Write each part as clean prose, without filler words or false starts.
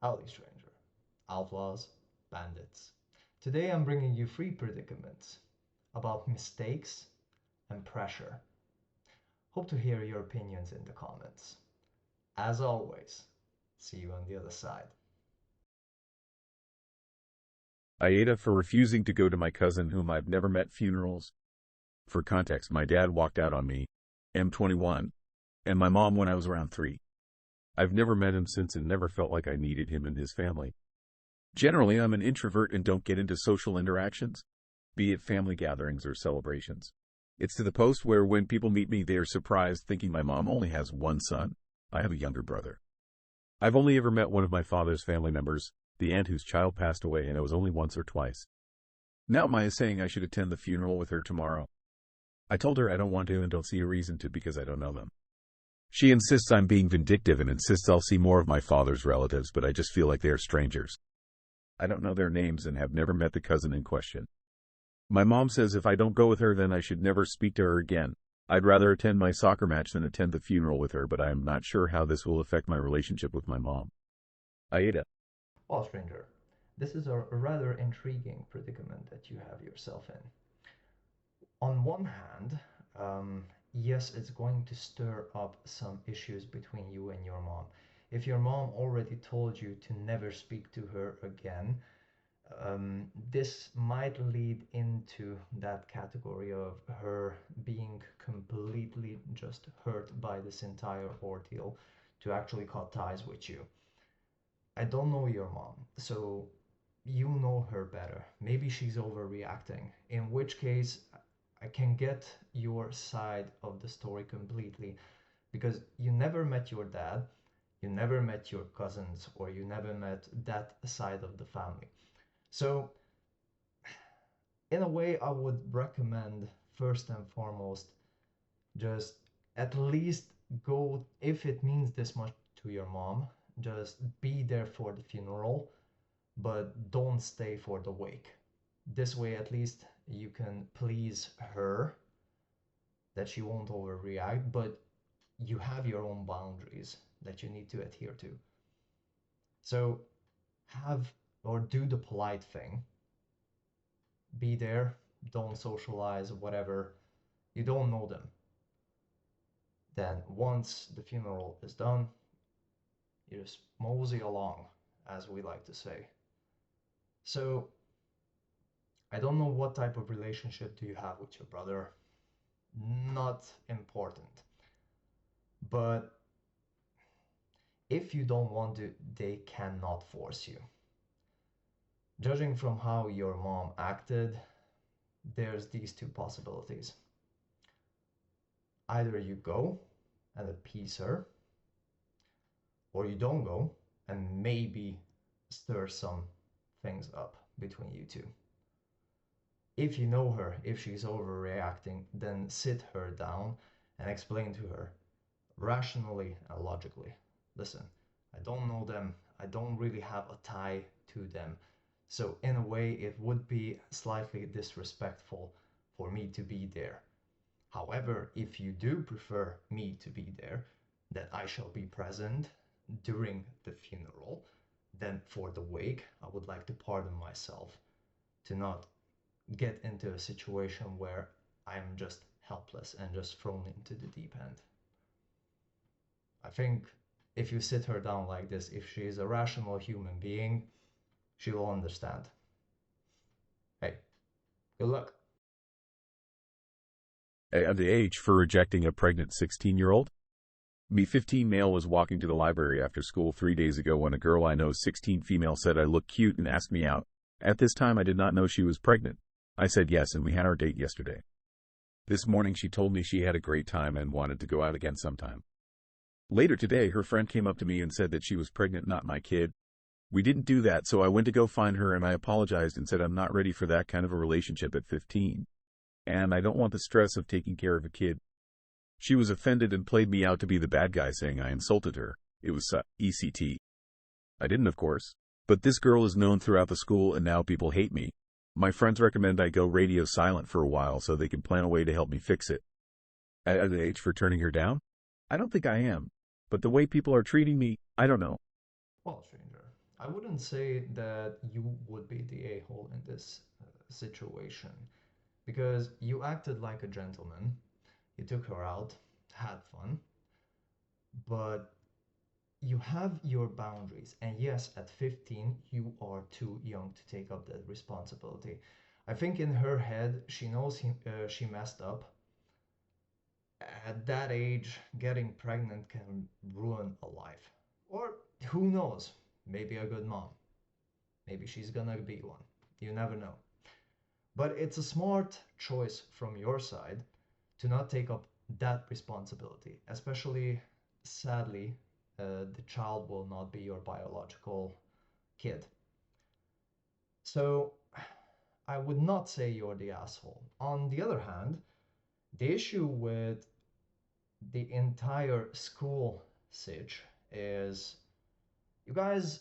Howdy, stranger. Outlaws, bandits. Today I'm bringing you three predicaments about mistakes and pressure. Hope to hear your opinions in the comments. As always, see you on the other side. Aida for refusing to go to my cousin whom I've never met funerals. For context, my dad walked out on me, M21, and my mom when I was around 3. I've never met him since and never felt like I needed him and his family. Generally, I'm an introvert and don't get into social interactions, be it family gatherings or celebrations. It's to the post where when people meet me, they are surprised thinking my mom only has one son. I have a younger brother. I've only ever met one of my father's family members, the aunt whose child passed away, and it was only once or twice. Now Maya is saying I should attend the funeral with her tomorrow. I told her I don't want to and don't see a reason to because I don't know them. She insists I'm being vindictive and insists I'll see more of my father's relatives, but I just feel like they are strangers. I don't know their names and have never met the cousin in question. My mom says if I don't go with her then I should never speak to her again. I'd rather attend my soccer match than attend the funeral with her, but I am not sure how this will affect my relationship with my mom. Aida. Well, stranger, this is a rather intriguing predicament that you have yourself in. On one hand, yes, it's going to stir up some issues between you and your mom. If your mom already told you to never speak to her again, this might lead into that category of her being completely just hurt by this entire ordeal to actually cut ties with you. I don't know your mom, so you know her better. Maybe she's overreacting, in which case I can get your side of the story completely because you never met your dad, you never met your cousins, or you never met that side of the family. So, in a way, I would recommend first and foremost just at least go, if it means this much to your mom, just be there for the funeral, but don't stay for the wake. This way, at least, you can please her that she won't overreact, but you have your own boundaries that you need to adhere to. So, have or do the polite thing, be there, don't socialize, whatever. You don't know them. Then, once the funeral is done, you just mosey along, as we like to say. So, I don't know what type of relationship do you have with your brother. Not important. But if you don't want to, they cannot force you. Judging from how your mom acted, there's these two possibilities. Either you go and appease her, or you don't go and maybe stir some things up between you two. If you know her, if she's overreacting, then sit her down and explain to her rationally and logically. Listen, I don't know them, I don't really have a tie to them. So, in a way, it would be slightly disrespectful for me to be there. However, if you do prefer me to be there, that I shall be present during the funeral, then for the wake, I would like to pardon myself to not get into a situation where I'm just helpless and just thrown into the deep end. I think if you sit her down like this, if she is a rational human being, she will understand. Hey, good luck. At the age for rejecting a pregnant 16-year-old? Me 15 male was walking to the library after school 3 days ago when a girl I know 16 female said I look cute and asked me out. At this time I did not know she was pregnant. I said yes and we had our date yesterday. This morning she told me she had a great time and wanted to go out again sometime. Later today her friend came up to me and said that she was pregnant, not my kid. We didn't do that, so I went to go find her and I apologized and said I'm not ready for that kind of a relationship at 15. And I don't want the stress of taking care of a kid. She was offended and played me out to be the bad guy, saying I insulted her. It was ECT. I didn't, of course. But this girl is known throughout the school and now people hate me. My friends recommend I go radio silent for a while so they can plan a way to help me fix it. At the age for turning her down? I don't think I am. But the way people are treating me, I don't know. Well, stranger, I wouldn't say that you would be the a-hole in this situation because you acted like a gentleman. You took her out, had fun, but you have your boundaries. And yes, at 15, you are too young to take up that responsibility. I think in her head, she knows she messed up. At that age, getting pregnant can ruin a life. Or who knows? Maybe a good mom. Maybe she's gonna be one. You never know. But it's a smart choice from your side to not take up that responsibility, especially sadly, the child will not be your biological kid. So I would not say you're the asshole. On the other hand, the issue with the entire school sitch is you guys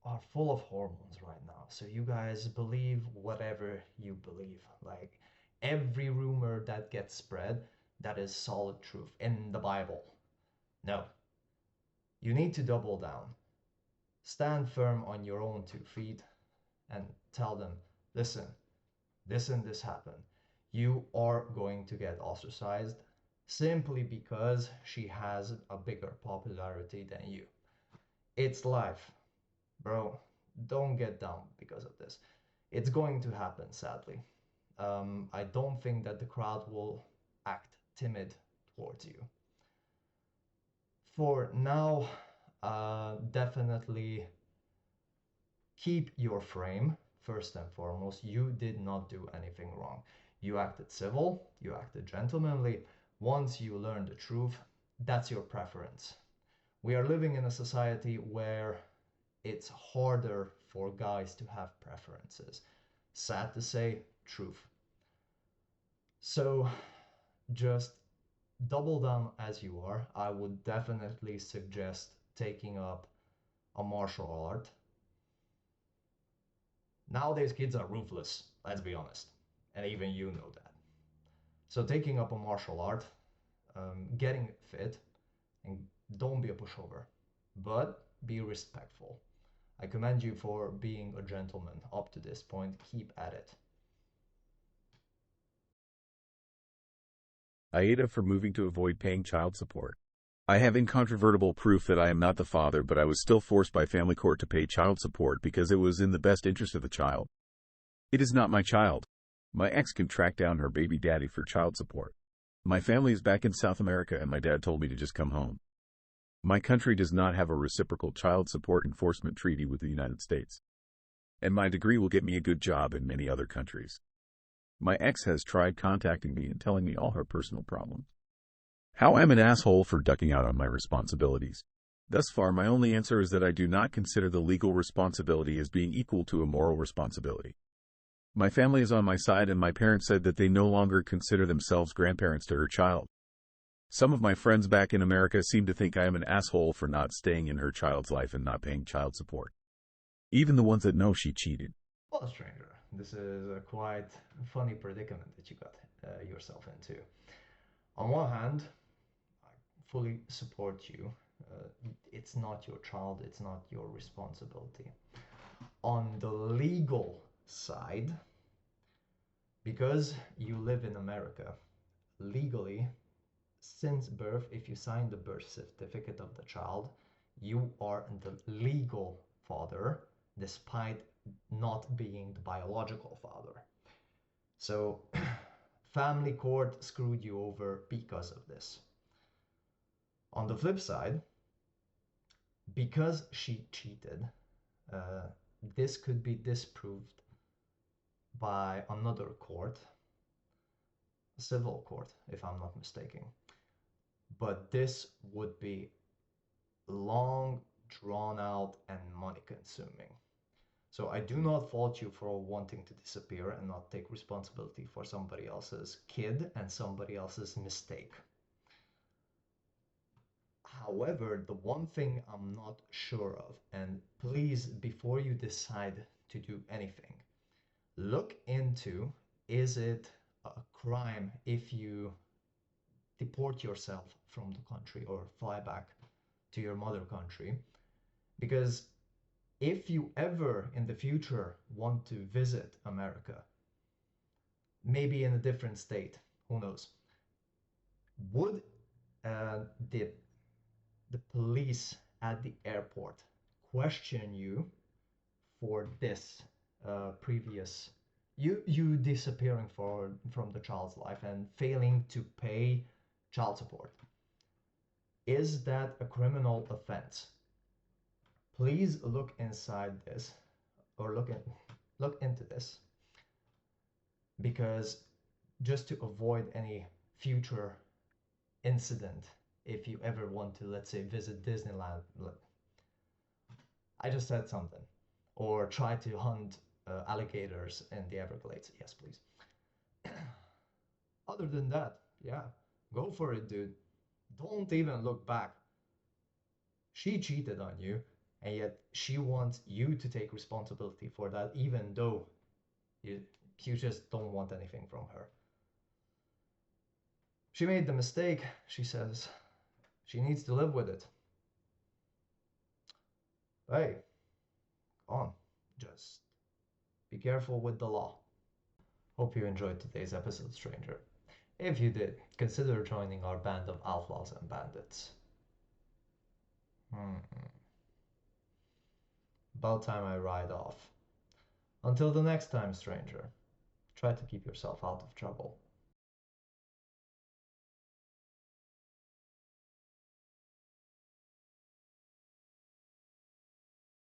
are full of hormones right now. So you guys believe whatever you believe. Like every rumor that gets spread, that is solid truth in the Bible. No, you need to double down. Stand firm on your own 2 feet and tell them, listen, this and this happened. You are going to get ostracized simply because she has a bigger popularity than you. It's life, bro. Don't get down because of this. It's going to happen, sadly. I don't think that the crowd will act timid towards you. For now, definitely keep your frame first and foremost. You did not do anything wrong. You acted civil, you acted gentlemanly. Once you learn the truth, that's your preference. We are living in a society where it's harder for guys to have preferences. Sad to say, truth. So just double down as you are. I would definitely suggest taking up a martial art. Nowadays, kids are ruthless, let's be honest. And even you know that. So, taking up a martial art, getting fit, and don't be a pushover, but be respectful. I commend you for being a gentleman up to this point. Keep at it. Aida for moving to avoid paying child support. I have incontrovertible proof that I am not the father, but I was still forced by family court to pay child support because it was in the best interest of the child. It is not my child. My ex can track down her baby daddy for child support. My family is back in South America and my dad told me to just come home. My country does not have a reciprocal child support enforcement treaty with the United States. And my degree will get me a good job in many other countries. My ex has tried contacting me and telling me all her personal problems. How I'm an asshole for ducking out on my responsibilities. Thus far, my only answer is that I do not consider the legal responsibility as being equal to a moral responsibility. My family is on my side and my parents said that they no longer consider themselves grandparents to her child. Some of my friends back in America seem to think I am an asshole for not staying in her child's life and not paying child support. Even the ones that know she cheated. Well, stranger, this is a quite funny predicament that you got yourself into. On one hand, I fully support you. It's not your child, it's not your responsibility. On the legal side, because you live in America, legally, since birth, if you sign the birth certificate of the child, you are the legal father despite not being the biological father. So, family court screwed you over because of this. On the flip side, because she cheated, uh, this could be disproved by another court, a civil court, if I'm not mistaken. But this would be long, drawn out, and money consuming. So I do not fault you for wanting to disappear and not take responsibility for somebody else's kid and somebody else's mistake. However, the one thing I'm not sure of, and please, before you decide to do anything, look into, is it a crime if you deport yourself from the country or fly back to your mother country? Because If you ever in the future want to visit America, maybe in a different state, who knows, would the police at the airport question you for this previous you disappearing from the child's life and failing to pay child support? Is that a criminal offense? Please look inside this, or look into this, because just to avoid any future incident, if you ever want to, let's say, visit Disneyland, I just said something, or try to hunt alligators in the Everglades. Yes, please. Other than that, yeah, go for it, dude. Don't even look back. She cheated on you, and yet she wants you to take responsibility for that, even though you, you just don't want anything from her. She made the mistake, she says. She needs to live with it. Hey, on. Just be careful with the law. Hope you enjoyed today's episode, stranger. If you did, consider joining our band of outlaws and bandits. About time I ride off. Until the next time, stranger, try to keep yourself out of trouble.